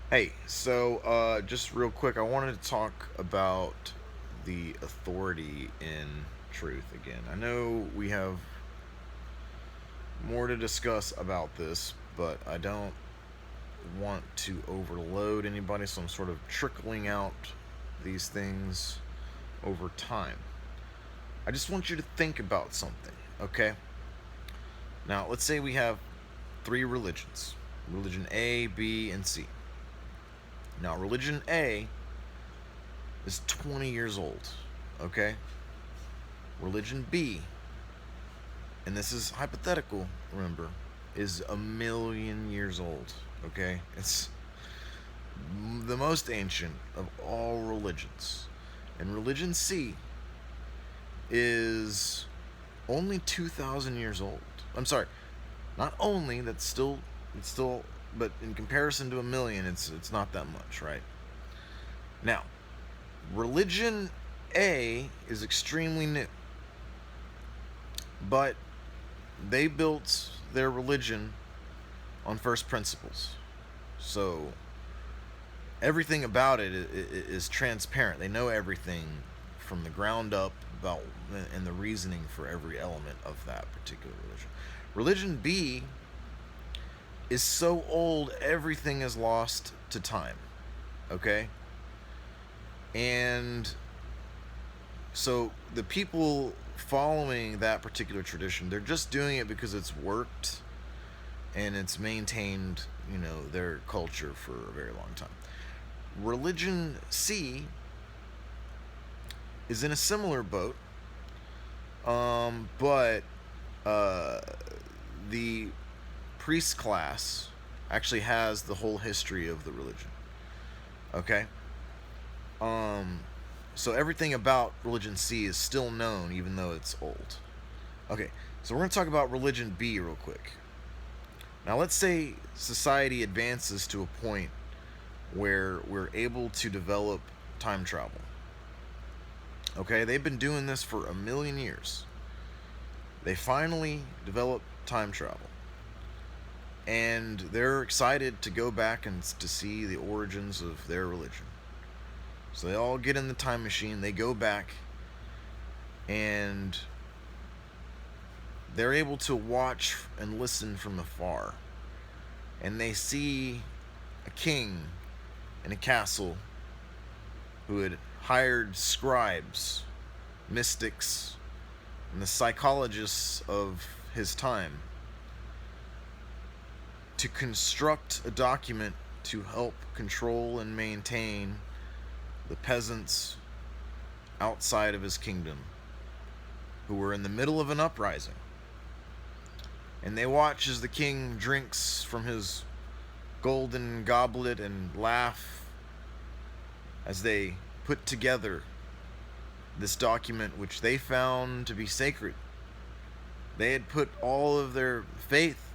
Hey, so just real quick, I wanted to talk about the authority in truth again. I know we have more to discuss about this, but I don't want to overload anybody, so I'm sort of trickling out these things over time. I just want you to think about something, okay? Now, let's say we have three religions: religion A, B, and C. Now, religion A is 20 years old, okay? Religion B, and this is hypothetical, remember, is 1,000,000 years old, okay? It's the most ancient of all religions. And religion C is only 2,000 years old. I'm sorry, not only, it's still, but in comparison to 1,000,000, it's not that much, right? Now, religion A is extremely new, but they built their religion on first principles. So everything about it is transparent. They know everything from the ground up about and the reasoning for every element of that particular religion. Religion B is so old everything is lost to time. Okay? And so the people following that particular tradition, they're just doing it because it's worked and it's maintained, their culture for a very long time. Religion C is in a similar boat, but uh, the priest class actually has the whole history of the religion. Okay, um, so everything about religion C is still known, even though it's old. Okay, so we're gonna talk about religion B real quick. Now, let's say society advances to a point where we're able to develop time travel. Okay, they've been doing this for 1,000,000 years. They finally develop time travel, and they're excited to go back and to see the origins of their religion. So they all get in the time machine, they go back, and they're able to watch and listen from afar. And they see a king in a castle who had hired scribes, mystics, and the psychologists of his time to construct a document to help control and maintain the peasants outside of his kingdom who were in the middle of an uprising. And they watch as the king drinks from his golden goblet and laugh as they put together this document which they found to be sacred. They had put all of their faith,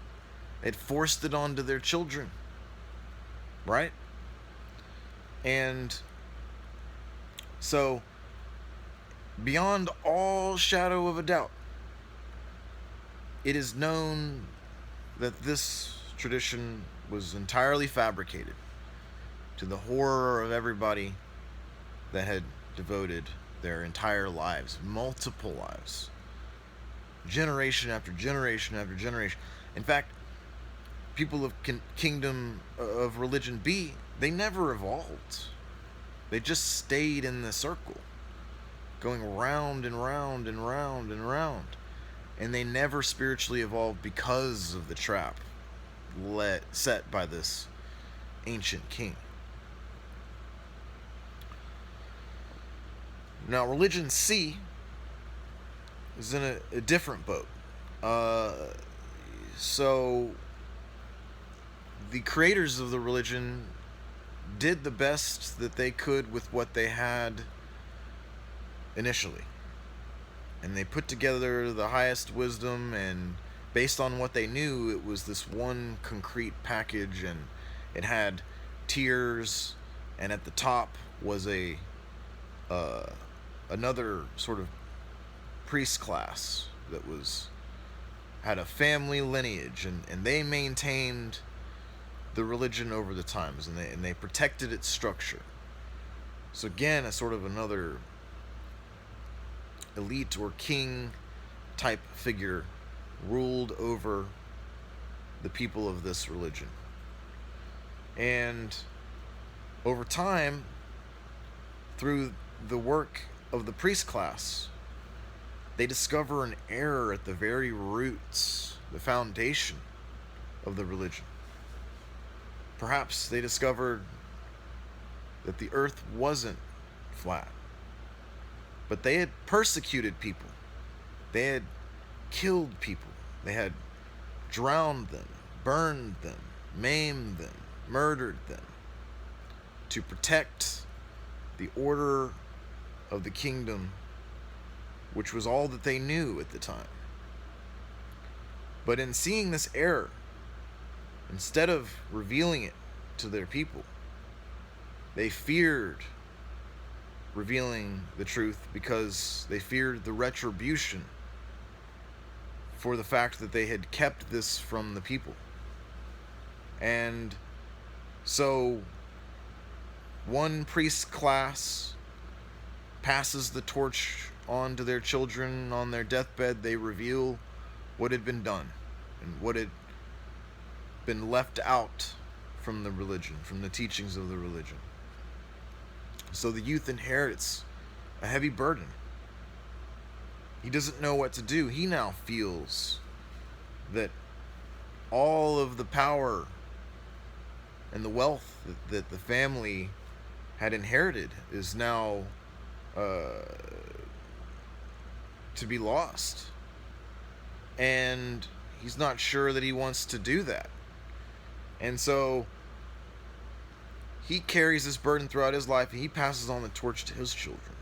they'd forced it onto their children, right? And so, beyond all shadow of a doubt, it is known that this tradition was entirely fabricated to the horror of everybody that had devoted their entire lives, multiple lives, generation after generation after generation. In fact, people of kingdom of religion B, they never evolved. They just stayed in the circle, going round and round and round and round. And they never spiritually evolved because of the trap set by this ancient king. Now, religion C is in a different boat. Uh, so, the creators of the religion did the best that they could with what they had initially. And they put together the highest wisdom, and based on what they knew, it was this one concrete package, and it had tiers, and at the top was a uh, another sort of priest class that was had a family lineage, and they maintained the religion over the times, and they protected its structure. So again, a sort of another elite or king type figure ruled over the people of this religion. And over time, through the work of the priest class, they discover an error at the very roots, the foundation of the religion. Perhaps they discovered that the earth wasn't flat, but they had persecuted people. They had killed people. They had drowned them, burned them, maimed them, murdered them to protect the order of the kingdom, which was all that they knew at the time. But in seeing this error, instead of revealing it to their people, they feared revealing the truth because they feared the retribution for the fact that they had kept this from the people. And so one priest class passes the torch on to their children. On their deathbed, they reveal what had been done and what had been left out from the religion, from the teachings of the religion. So the youth inherits a heavy burden. He doesn't know what to do. He now feels that all of the power and the wealth that the family had inherited is now to be lost. And he's not sure that he wants to do that. And so he carries this burden throughout his life, and he passes on the torch to his children.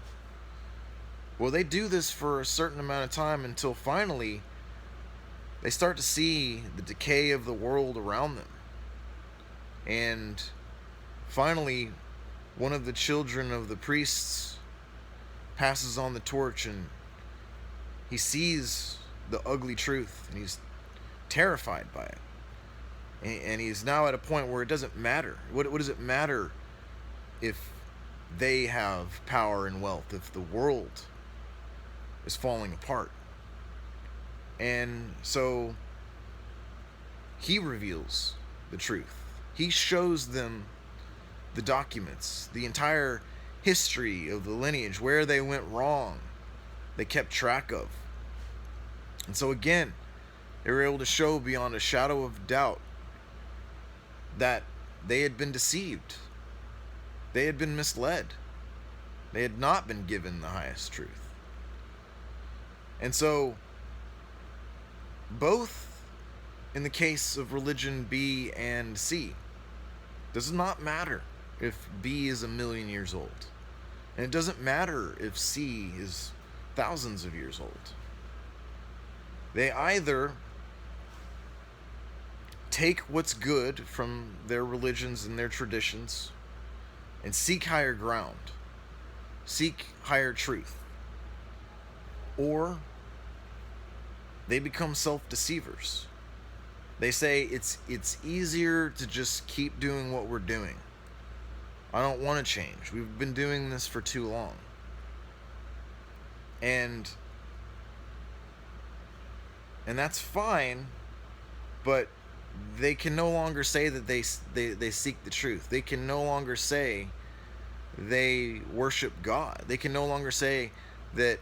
Well, they do this for a certain amount of time until finally they start to see the decay of the world around them. And finally, one of the children of the priests passes on the torch, and he sees the ugly truth, and he's terrified by it. And he's now at a point where it doesn't matter. What does it matter if they have power and wealth, if the world is falling apart? And so he reveals the truth. He shows them the documents, the entire history of the lineage, where they went wrong, they kept track of. And so again, they were able to show beyond a shadow of doubt that they had been deceived. They had been misled. They had not been given the highest truth. And so, both in the case of religion B and C, does not matter if B is 1,000,000 years old. And it doesn't matter if C is thousands of years old. They either take what's good from their religions and their traditions and seek higher ground, seek higher truth, or they become self-deceivers. They say it's easier to just keep doing what we're doing. I don't want to change. We've been doing this for too long. And that's fine, but they can no longer say that they seek the truth. They can no longer say they worship God. They can no longer say that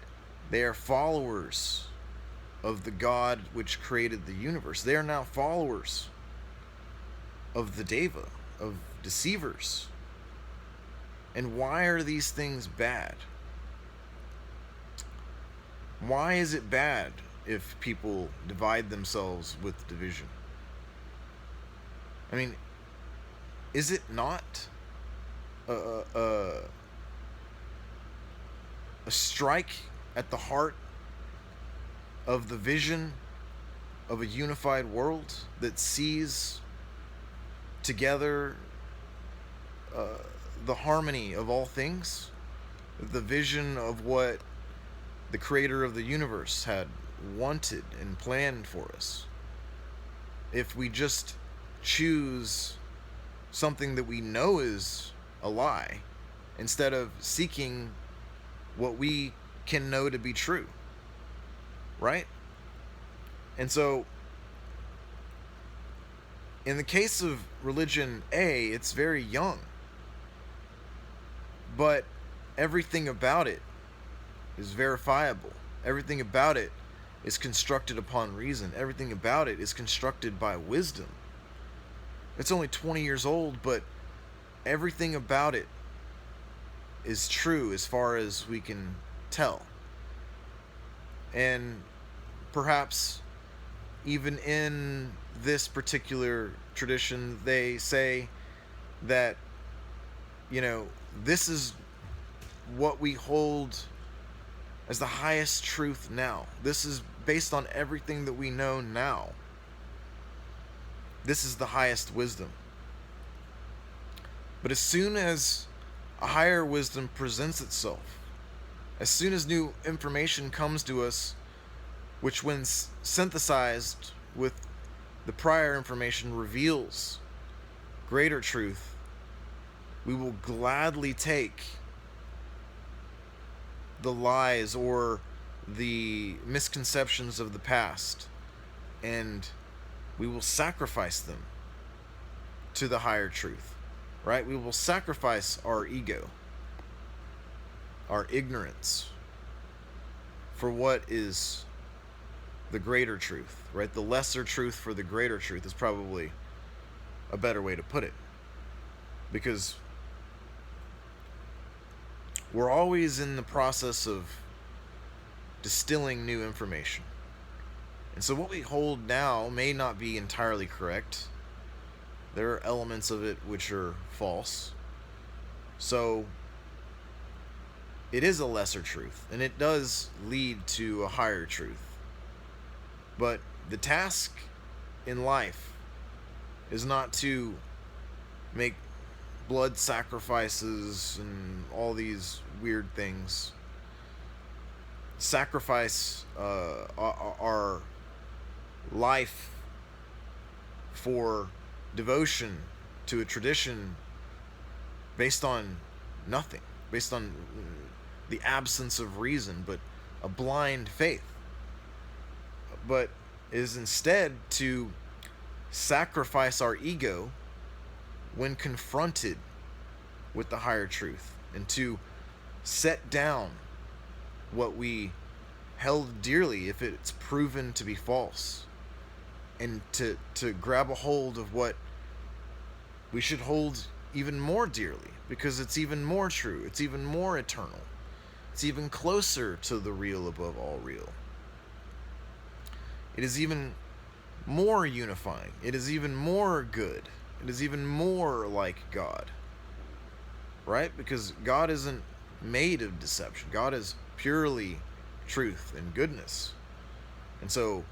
they are followers of the God which created the universe. They are now followers of the Deva, of deceivers. And why are these things bad? Why is it bad if people divide themselves with division? I mean, is it not a strike at the heart of the vision of a unified world that sees together the harmony of all things? The vision of what the creator of the universe had wanted and planned for us. If we just choose something that we know is a lie instead of seeking what we can know to be true, right? And so, in the case of religion A, it's very young, but everything about it is verifiable. Everything about it is constructed upon reason. Everything about it is constructed by wisdom. It's only 20 years old, but everything about it is true as far as we can tell. And perhaps even in this particular tradition, they say that, this is what we hold as the highest truth now. This is based on everything that we know now. This is the highest wisdom. But as soon as a higher wisdom presents itself, as soon as new information comes to us, which when synthesized with the prior information reveals greater truth, we will gladly take the lies or the misconceptions of the past, and we will sacrifice them to the higher truth, right? We will sacrifice our ego, our ignorance, for what is the greater truth, right? The lesser truth for the greater truth is probably a better way to put it, because we're always in the process of distilling new information. And so what we hold now may not be entirely correct. There are elements of it which are false. So it is a lesser truth, and it does lead to a higher truth. But the task in life is not to make blood sacrifices and all these weird things. Sacrifice our life for devotion to a tradition based on nothing, based on the absence of reason, but a blind faith. But is instead to sacrifice our ego when confronted with the higher truth, and to set down what we held dearly if it's proven to be false, and to grab a hold of what we should hold even more dearly, because it's even more true, it's even more eternal, it's even closer to the real above all real. It is even more unifying, it is even more good, it is even more like God, right? Because God isn't made of deception. God is purely truth and goodness. And so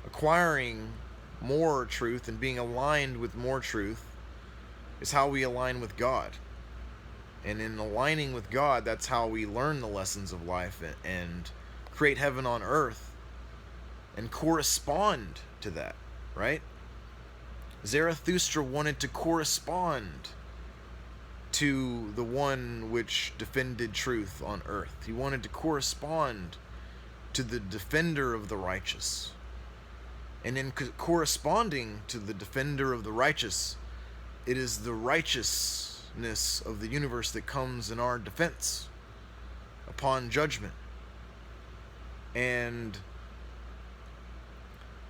acquiring more truth and being aligned with more truth is how we align with God. And in aligning with God, that's how we learn the lessons of life and create heaven on earth and correspond to that, right? Zarathustra wanted to correspond to the one which defended truth on earth. He wanted to correspond to the defender of the righteous. And in corresponding to the defender of the righteous, it is the righteousness of the universe that comes in our defense upon judgment. And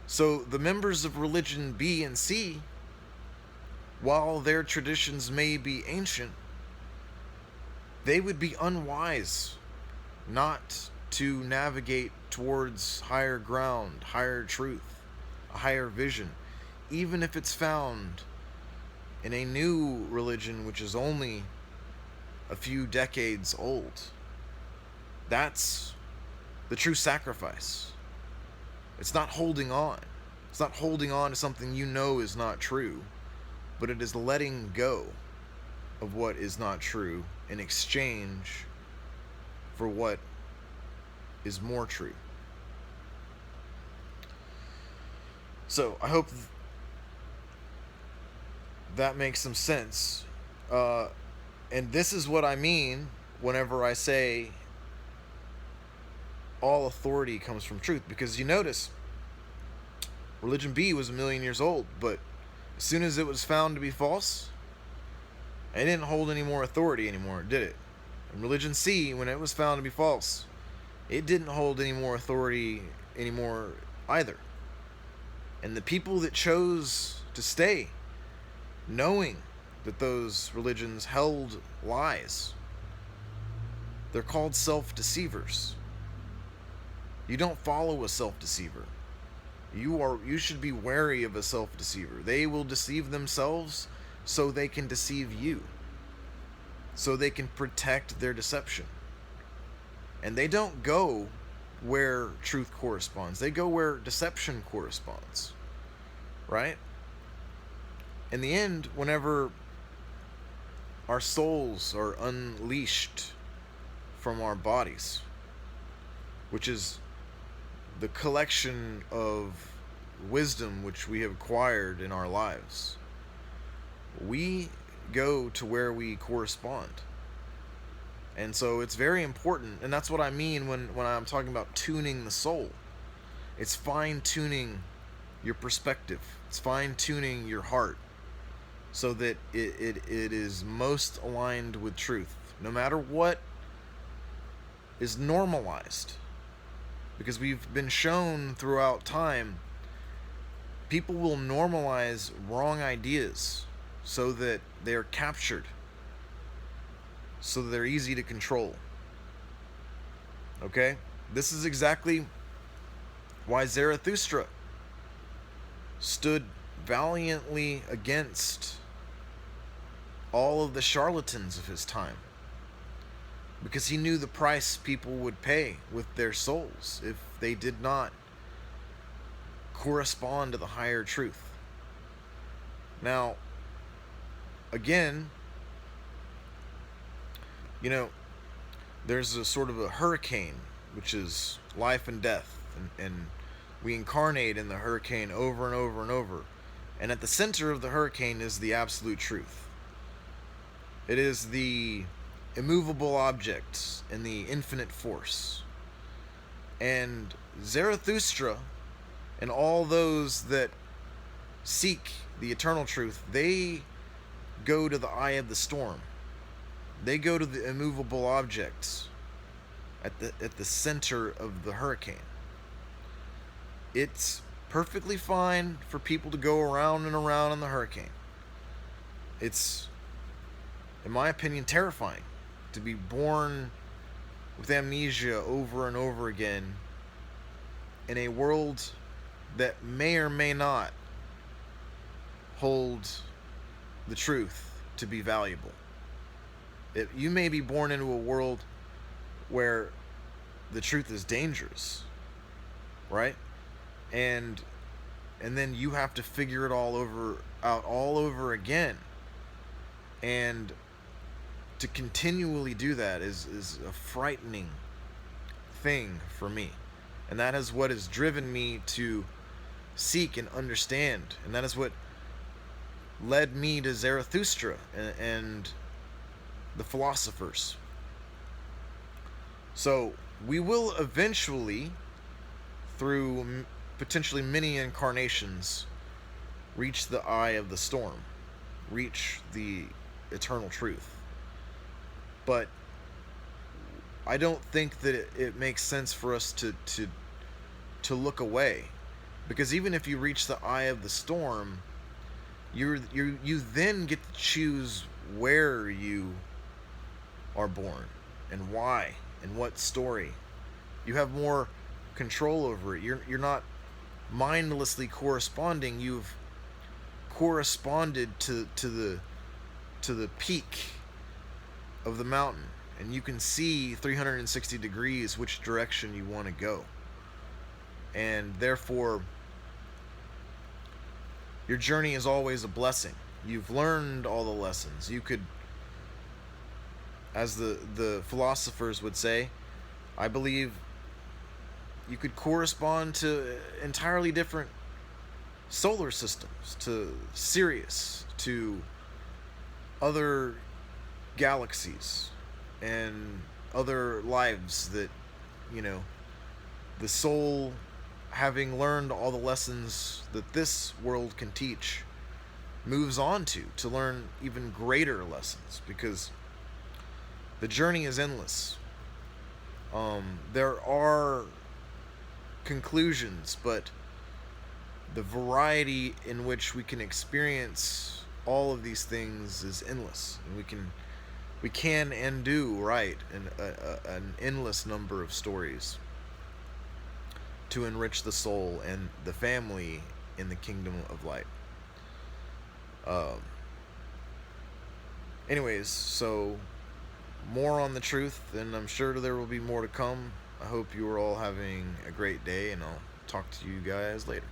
so the members of religion B and C, while their traditions may be ancient, they would be unwise not to navigate towards higher ground, higher truth, a higher vision, even if it's found in a new religion which is only a few decades old. That's the true sacrifice. It's not holding on. It's not holding on to something you know is not true, but it is letting go of what is not true in exchange for what is more true. So I hope that makes some sense. Uh, and this is what I mean whenever I say all authority comes from truth. Because you notice, Religion B was 1,000,000 years old, but as soon as it was found to be false, it didn't hold any more authority anymore, did it? And Religion C, when it was found to be false, it didn't hold any more authority anymore either. And the people that chose to stay, knowing that those religions held lies, they're called self-deceivers. You don't follow a self-deceiver. You should be wary of a self-deceiver. They will deceive themselves so they can deceive you. So they can protect their deception. And they don't go where truth corresponds. They go where deception corresponds. Right? In the end, whenever our souls are unleashed from our bodies, which is the collection of wisdom which we have acquired in our lives, we go to where we correspond. And so it's very important, and that's what I mean when I'm talking about tuning the soul. It's fine-tuning your perspective. It's fine-tuning your heart so that it is most aligned with truth, no matter what is normalized. Because we've been shown throughout time, people will normalize wrong ideas so that they are captured, so that they're easy to control. Okay? This is exactly why Zarathustra stood valiantly against all of the charlatans of his time. Because he knew the price people would pay with their souls if they did not correspond to the higher truth. Now, again, there's a sort of a hurricane, which is life and death, and we incarnate in the hurricane over and over and over. And at the center of the hurricane is the absolute truth. It is the immovable object and the infinite force. And Zarathustra and all those that seek the eternal truth, they go to the eye of the storm. They go to the immovable objects at the center of the hurricane. It's perfectly fine for people to go around and around in the hurricane. It's, in my opinion, terrifying to be born with amnesia over and over again in a world that may or may not hold the truth to be valuable. You may be born into a world where the truth is dangerous, right? And then you have to figure it out all over again. And to continually do that is a frightening thing for me. And that is what has driven me to seek and understand. And that is what led me to Zarathustra and the philosophers. So we will eventually, through potentially many incarnations, reach the eye of the storm, reach the eternal truth. But I don't think that it makes sense for us to look away, because even if you reach the eye of the storm, you then get to choose where you are born and why and what story. You have more control over it. You're not mindlessly corresponding. You've corresponded to the peak of the mountain, and you can see 360 degrees which direction you want to go. And therefore, your journey is always a blessing. You've learned all the lessons. You could, as the philosophers would say, I believe you could correspond to entirely different solar systems, to Sirius, to other galaxies and other lives that, you know, the soul, having learned all the lessons that this world can teach, moves on to learn even greater lessons, because the journey is endless. There are conclusions, but the variety in which we can experience all of these things is endless, and we can and do write an endless number of stories to enrich the soul and the family in the kingdom of light. Um, anyways, so more on the truth, and I'm sure there will be more to come. I hope you are all having a great day, and I'll talk to you guys later.